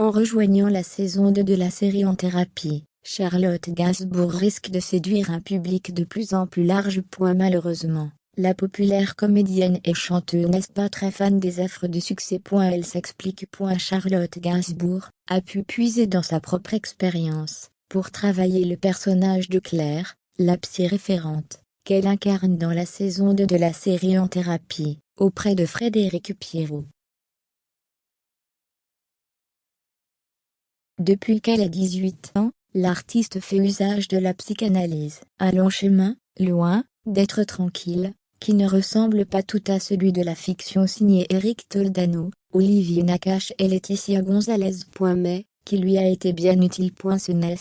En rejoignant la saison 2 de la série En thérapie, Charlotte Gainsbourg risque de séduire un public de plus en plus large. Malheureusement, la populaire comédienne et chanteuse n'est pas très fan des offres de succès. Elle s'explique. Charlotte Gainsbourg a pu puiser dans sa propre expérience pour travailler le personnage de Claire, la psy référente, qu'elle incarne dans la saison 2 de la série En thérapie, auprès de Frédéric Pierrot. Depuis qu'elle a 18 ans, l'artiste fait usage de la psychanalyse. Un long chemin, loin d'être tranquille, qui ne ressemble pas tout à celui de la fiction signée Eric Toledano, Olivier Nakache et Laetitia Gonzalez. Mais, qui lui a été bien utile. Ce n'est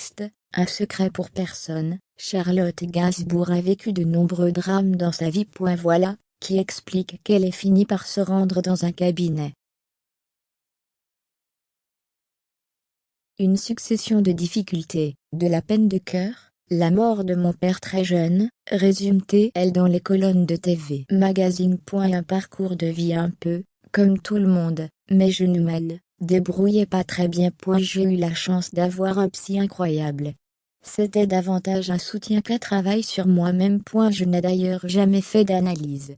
un secret pour personne, Charlotte Gainsbourg a vécu de nombreux drames dans sa vie. Voilà, qui explique qu'elle ait fini par se rendre dans un cabinet. Une succession de difficultés, de la peine de cœur, la mort de mon père très jeune, résume-t-elle dans les colonnes de TV Magazine. Un parcours de vie un peu, comme tout le monde, mais je ne m'en débrouillais pas très bien. J'ai eu la chance d'avoir un psy incroyable. C'était davantage un soutien qu'un travail sur moi-même. Je n'ai d'ailleurs jamais fait d'analyse.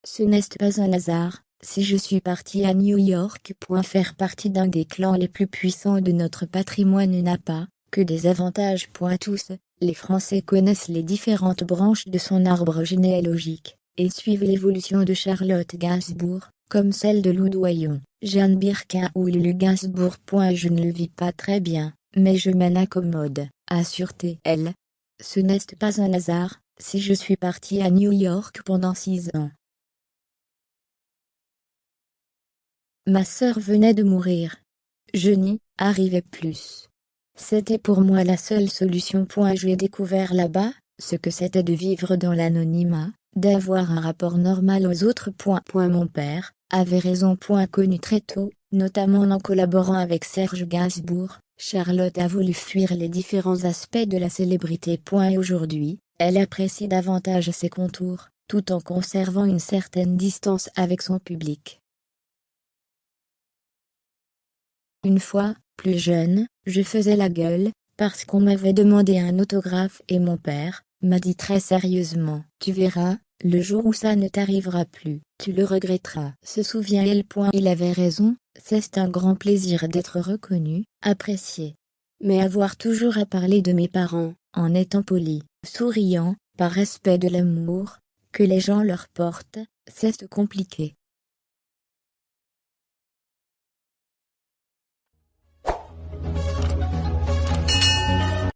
Ce n'est pas un hasard si je suis parti à New York. Faire partie d'un des clans les plus puissants de notre patrimoine n'a pas que des avantages. Tous les Français connaissent les différentes branches de son arbre généalogique et suivent l'évolution de Charlotte Gainsbourg, comme celle de Lou Doyon, Jeanne Birkin ou Lulu Gainsbourg. Je ne le vis pas très bien, mais je m'en accommode, assure-t-elle. Ce n'est pas un hasard si je suis parti à New York pendant 6 ans. Ma sœur venait de mourir. Je n'y arrivais plus. C'était pour moi la seule solution. J'ai découvert là-bas ce que c'était de vivre dans l'anonymat, d'avoir un rapport normal aux autres. Mon père avait raison. Connu très tôt, notamment en collaborant avec Serge Gainsbourg, Charlotte a voulu fuir les différents aspects de la célébrité. Et aujourd'hui, elle apprécie davantage ses contours, tout en conservant une certaine distance avec son public. Une fois, plus jeune, je faisais la gueule, parce qu'on m'avait demandé un autographe et mon père m'a dit très sérieusement: tu verras, le jour où ça ne t'arrivera plus, tu le regretteras. Se souvient-elle. Il avait raison, c'est un grand plaisir d'être reconnu, apprécié. Mais avoir toujours à parler de mes parents, en étant poli, souriant, par respect de l'amour que les gens leur portent, c'est compliqué.